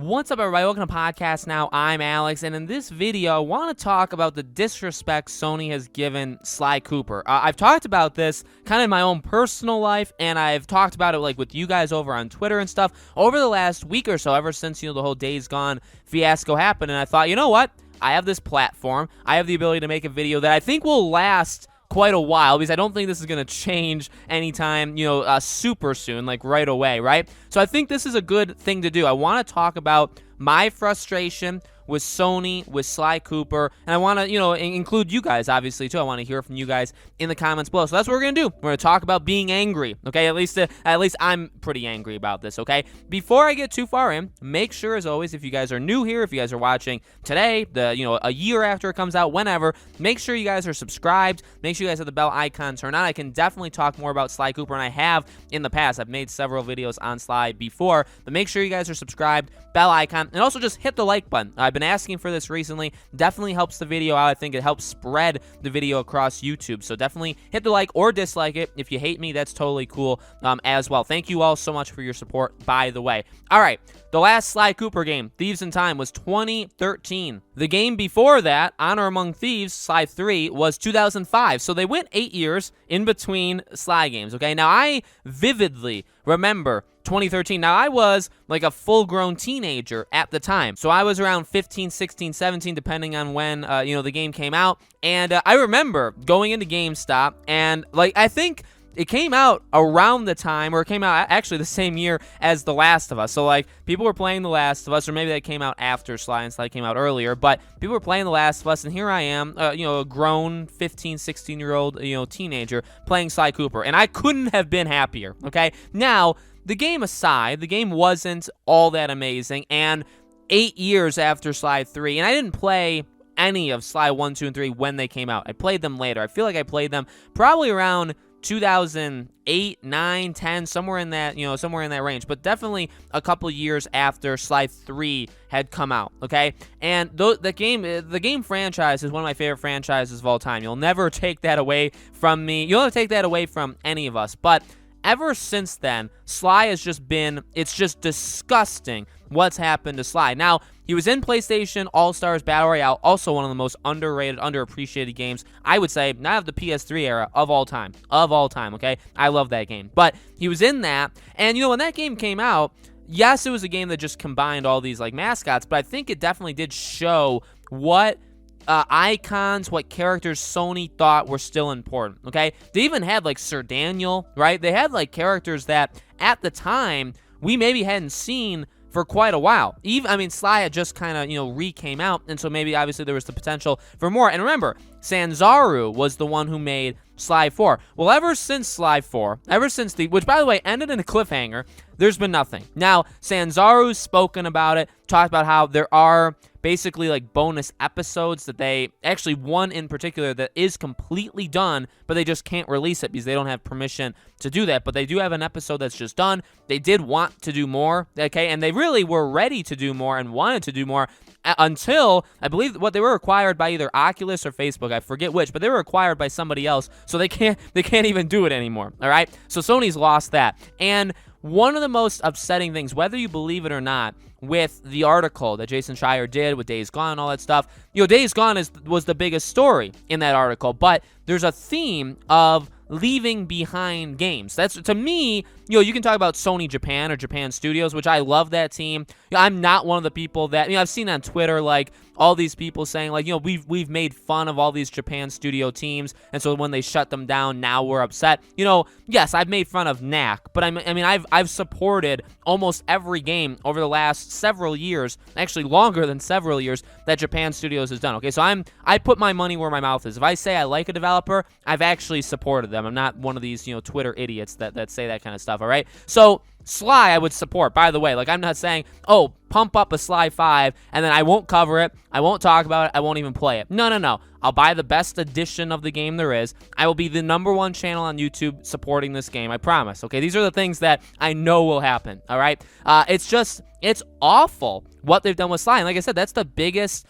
What's up, everybody? Welcome to Podcast Now. I'm Alex, and in this video, I want to talk about the disrespect Sony has given Sly Cooper. I've talked about this kind of in my own personal life, and I've talked about it like with you guys over on Twitter and stuff over the last week or so, ever since, the whole Days Gone fiasco happened, and I thought, you know what? I have this platform. I have the ability to make a video that I think will last quite a while, because I don't think this is going to change anytime, super soon, like right away, right? So I think this is a good thing to do. I want to talk about my frustration with Sony, with Sly Cooper, and I want to, include you guys, obviously, too. I want to hear from you guys in the comments below. So that's what we're going to do. We're going to talk about being angry, okay? At least I'm pretty angry about this, okay? Before I get too far in, make sure, as always, if you guys are new here, if you guys are watching today, a year after it comes out, whenever, make sure you guys are subscribed. Make sure you guys have the bell icon turned on. I can definitely talk more about Sly Cooper, and I have in the past. I've made several videos on Sly before, but make sure you guys are subscribed, bell icon, and also just hit the like button. I've been asking for this recently. Definitely helps the video out. I think it helps spread the video across YouTube. So definitely hit the like or dislike it. If you hate me, that's totally cool as well. Thank you all so much for your support, by the way. All right. The last Sly Cooper game, Thieves in Time, was 2013. The game before that, Honor Among Thieves, Sly 3, was 2005. So they went 8 years in between Sly games, okay? Now, I vividly remember 2013. Now, I was like a full-grown teenager at the time. So I was around 15, 16, 17, depending on when, the game came out. And I remember going into GameStop, and, I think it came out around the time, or it came out actually the same year as The Last of Us. So, people were playing The Last of Us, or maybe that came out after Sly, and Sly came out earlier. But people were playing The Last of Us, and here I am, a grown 15, 16-year-old, teenager playing Sly Cooper. And I couldn't have been happier, okay? Now, the game aside, the game wasn't all that amazing. And 8 years after Sly 3, and I didn't play any of Sly 1, 2, and 3 when they came out. I played them later. I feel like I played them probably around 2008, 9, 10, somewhere in that range, but definitely a couple years after Sly 3 had come out, okay? And the game franchise is one of my favorite franchises of all time. You'll never take that away from me. You'll never take that away from any of us, but ever since then, Sly has just been, it's just disgusting what's happened to Sly. Now, he was in PlayStation All-Stars Battle Royale, also one of the most underrated, underappreciated games, I would say, not of the PS3 era, of all time, okay? I love that game. But he was in that, and, when that game came out, yes, it was a game that just combined all these, mascots, but I think it definitely did show what icons, what characters Sony thought were still important, okay? They even had, Sir Daniel, right? They had, characters that, at the time, we maybe hadn't seen for quite a while. Sly had just kind of, re-came out, and so maybe, obviously, there was the potential for more. And remember, Sanzaru was the one who made Sly 4. Well, ever since Sly 4, which, by the way, ended in a cliffhanger, there's been nothing. Now, Sanzaru's spoken about it, talked about how there are basically bonus episodes that they, actually one in particular that is completely done, but they just can't release it because they don't have permission to do that. But they do have an episode that's just done. They did want to do more, okay, and they really were ready to do more and wanted to do more until, I believe, they were acquired by either Oculus or Facebook, I forget which, but they were acquired by somebody else, so they can't even do it anymore, all right? So Sony's lost that. And one of the most upsetting things, whether you believe it or not, with the article that Jason Schreier did with Days Gone and all that stuff, Days Gone was the biggest story in that article, but there's a theme of leaving behind games. That's, to me, you can talk about Sony Japan or Japan Studios, which I love that team. I'm not one of the people that, I've seen on Twitter, all these people saying, we've made fun of all these Japan studio teams, and so when they shut them down, now we're upset. Yes, I've made fun of Knack, but I've supported almost every game over the last several years, actually longer than several years, that Japan Studios has done, okay? So I put my money where my mouth is. If I say I like a developer, I've actually supported them. I'm not one of these, Twitter idiots that say that kind of stuff, all right? So Sly I would support, by the way. I'm not saying, oh, pump up a Sly 5, and then I won't cover it, I won't talk about it, I won't even play it. No. I'll buy the best edition of the game there is. I will be the #1 channel on YouTube supporting this game, I promise, okay? These are the things that I know will happen, all right? It's awful what they've done with Sly, and like I said, that's the biggest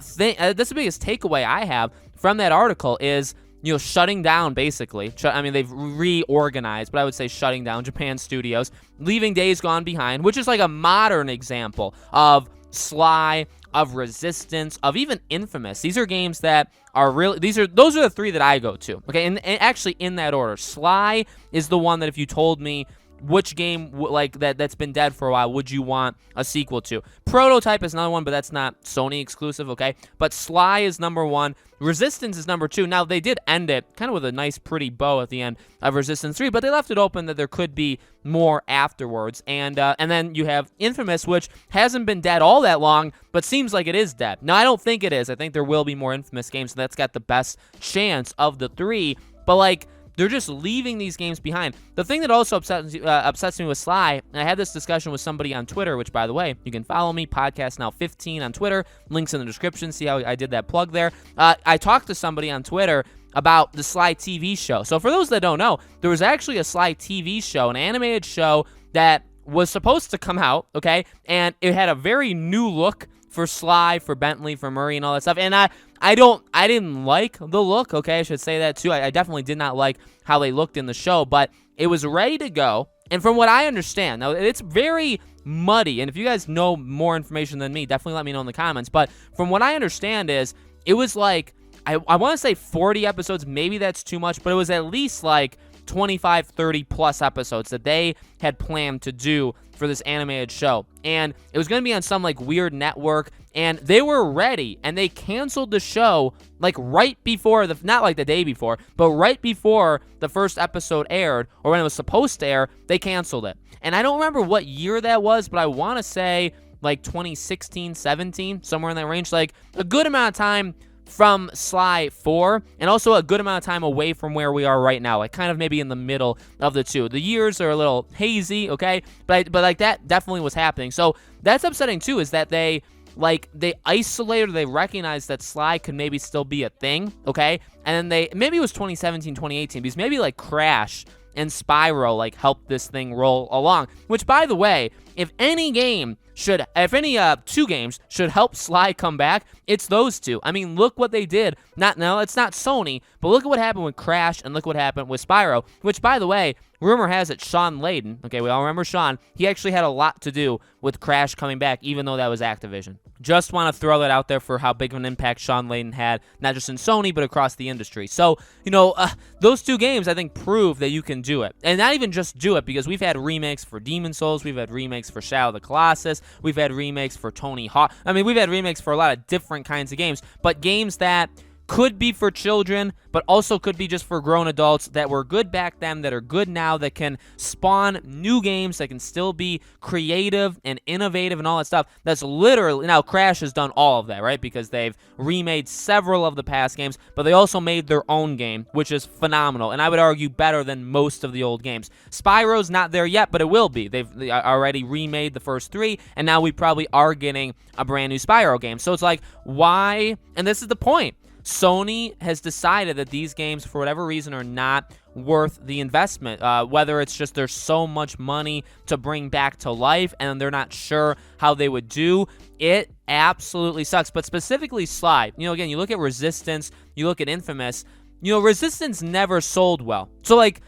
thing, that's the biggest takeaway I have from that article is, shutting down, basically. I mean, they've reorganized, but I would say shutting down Japan Studios, leaving Days Gone Behind, which is like a modern example of Sly, of Resistance, of even Infamous. These are games that are really, those are the three that I go to, okay? And actually in that order. Sly is the one that if you told me which game that's been dead for a while would you want a sequel to? Prototype is another one, but that's not Sony exclusive, okay? But Sly is number one. Resistance is number two. Now, they did end it kind of with a nice, pretty bow at the end of Resistance 3, but they left it open that there could be more afterwards. And then you have Infamous, which hasn't been dead all that long, but seems like it is dead. Now, I don't think it is. I think there will be more Infamous games, and that's got the best chance of the three. But, like, they're just leaving these games behind. The thing that also upsets me with Sly, and I had this discussion with somebody on Twitter, which, by the way, you can follow me, Podcast Now 15 on Twitter. Links in the description. See how I did that plug there. I talked to somebody on Twitter about the Sly TV show. So for those that don't know, there was actually a Sly TV show, an animated show that was supposed to come out, okay? And it had a very new look for Sly, for Bentley, for Murray, and all that stuff. And I didn't like the look, okay? I should say that too. I definitely did not like how they looked in the show, but it was ready to go. And from what I understand, now it's very muddy, and if you guys know more information than me, definitely let me know in the comments. But from what I understand is, it was like, I want to say 40 episodes, maybe that's too much, but it was at least like 25, 30 plus episodes that they had planned to do for this animated show. And it was going to be on some like weird network, and they were ready, and they canceled the show like right before not like the day before, but right before the first episode aired, or when it was supposed to air, they canceled it. And I don't remember what year that was, but I want to say like 2016, 17, somewhere in that range, like a good amount of time from Sly 4, and also a good amount of time away from where we are right now, like kind of maybe in the middle of the two. The years are a little hazy, okay, but like that definitely was happening. So that's upsetting too, is that they isolated, they recognized that Sly could maybe still be a thing, okay, and then maybe it was 2017, 2018, because maybe like Crash and Spyro like helped this thing roll along, which, by the way, if any two games should help Sly come back, it's those two. I mean, look what they did. Now, it's not Sony, but look at what happened with Crash, and look what happened with Spyro, which, by the way, rumor has it Sean Layden, okay, we all remember Sean, he actually had a lot to do with Crash coming back, even though that was Activision. Just want to throw that out there for how big of an impact Sean Layden had, not just in Sony, but across the industry. So, those two games, I think, prove that you can do it. And not even just do it, because we've had remakes for Demon's Souls, we've had remakes for Shadow of the Colossus, we've had remakes for Tony Hawk. I mean, we've had remakes for a lot of different kinds of games, but games that could be for children, but also could be just for grown adults, that were good back then, that are good now, that can spawn new games, that can still be creative and innovative and all that stuff. That's literally, now Crash has done all of that, right? Because they've remade several of the past games, but they also made their own game, which is phenomenal, and I would argue better than most of the old games. Spyro's not there yet, but it will be. They already remade the first three, and now we probably are getting a brand new Spyro game. So it's like, why? And this is the point. Sony has decided that these games, for whatever reason, are not worth the investment. Whether it's just there's so much money to bring back to life and they're not sure how they would do. It absolutely sucks. But specifically Sly, again, you look at Resistance, you look at Infamous, Resistance never sold well. So, like,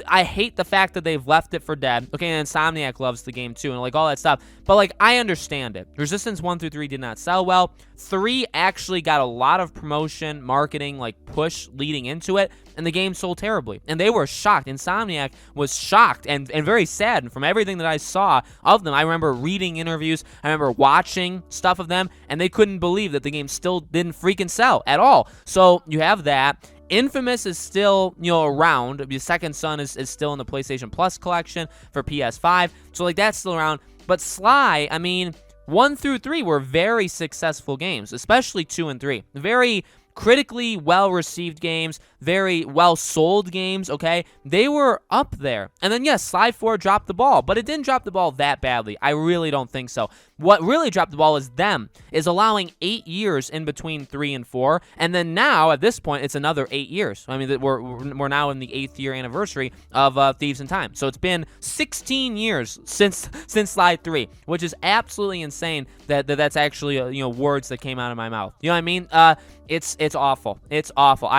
I hate the fact that they've left it for dead. Okay, and Insomniac loves the game too, and like all that stuff. But like, I understand it. Resistance 1 through 3 did not sell well. 3 actually got a lot of promotion, marketing, like push leading into it, and the game sold terribly. And they were shocked. Insomniac was shocked and very sad. And from everything that I saw of them, I remember reading interviews, I remember watching stuff of them, and they couldn't believe that the game still didn't freaking sell at all. So you have that. Infamous is still, around. The Second Son is still in the PlayStation Plus collection for PS5. So, like, that's still around. But Sly, I mean, 1 through 3 were very successful games, especially 2 and 3. Very critically well-received games, very well-sold games, okay? They were up there. And then, yes, Sly 4 dropped the ball, but it didn't drop the ball that badly. I really don't think so. What really dropped the ball is allowing 8 years in between 3 and 4, and then now, at this point, it's another 8 years. I mean, we're now in the 8th year anniversary of Thieves in Time. So it's been 16 years since Sly 3, which is absolutely insane that's actually, words that came out of my mouth. You know what I mean? It's awful. It's awful.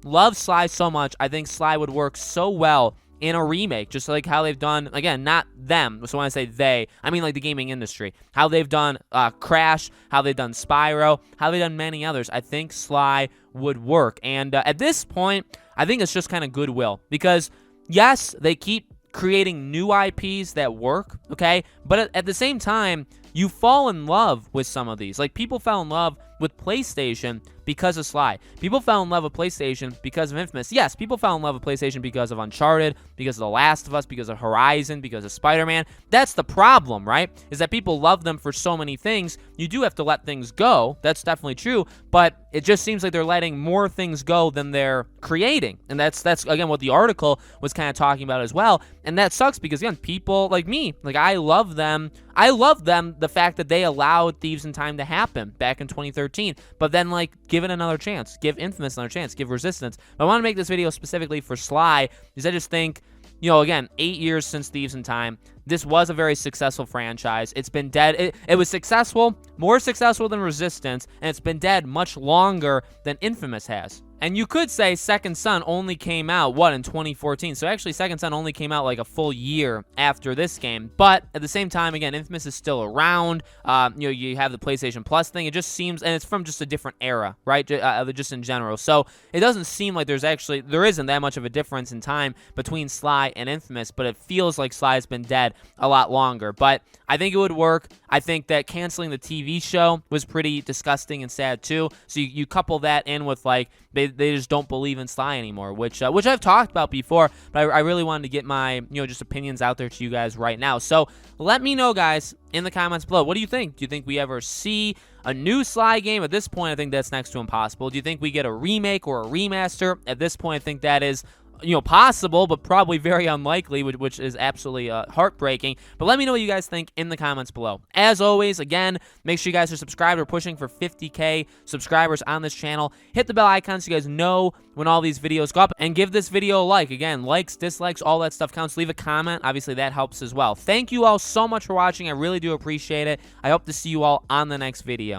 love Sly so much. I think Sly would work so well in a remake, just like how they've done, again, not them, so when I say they, I mean like the gaming industry, how they've done Crash, how they've done Spyro, how they've done many others. I think Sly would work, and at this point, I think it's just kind of goodwill, because yes, they keep creating new IPs that work, okay, but at the same time, you fall in love with some of these. Like, people fell in love with PlayStation because of Sly. People fell in love with PlayStation because of Infamous. Yes, people fell in love with PlayStation because of Uncharted, because of The Last of Us, because of Horizon, because of Spider-Man. That's the problem, right? Is that people love them for so many things. You do have to let things go. That's definitely true, but it just seems like they're letting more things go than they're creating. And that's again what the article was kind of talking about as well. And that sucks because, again, people like me, like, I love them. I love them, the fact that they allowed Thieves in Time to happen back in 2013. But then, like, give it another chance. Give Infamous another chance. Give Resistance. But I want to make this video specifically for Sly because I just think, you know, again, 8 years since Thieves in Time. This was a very successful franchise. It's been dead. It was successful, more successful than Resistance, and it's been dead much longer than Infamous has. And you could say Second Son only came out, what, in 2014? So actually, Second Son only came out like a full year after this game. But at the same time, again, Infamous is still around. You know, you have the PlayStation Plus thing. It just seems, and it's from just a different era, right? Just in general. So it doesn't seem like there isn't that much of a difference in time between Sly and Infamous, but it feels like Sly's been dead a lot longer. But I think it would work. I think that canceling the TV show was pretty disgusting and sad too. So you couple that in with, like, they just don't believe in Sly anymore, which I've talked about before, but I really wanted to get my, you know, just opinions out there to you guys right now. So let me know, guys, in the comments below. What do you think? Do you think we ever see a new Sly game? At this point, I think that's next to impossible. Do you think we get a remake or a remaster? At this point, I think that is, you know, possible, but probably very unlikely, which is absolutely heartbreaking. But let me know what you guys think in the comments below. As always, again, make sure you guys are subscribed. We're pushing for 50K subscribers on this channel. Hit the bell icon so you guys know when all these videos go up, and give this video a like. Again, likes, dislikes, all that stuff counts. Leave a comment. Obviously, that helps as well. Thank you all so much for watching. I really do appreciate it. I hope to see you all on the next video.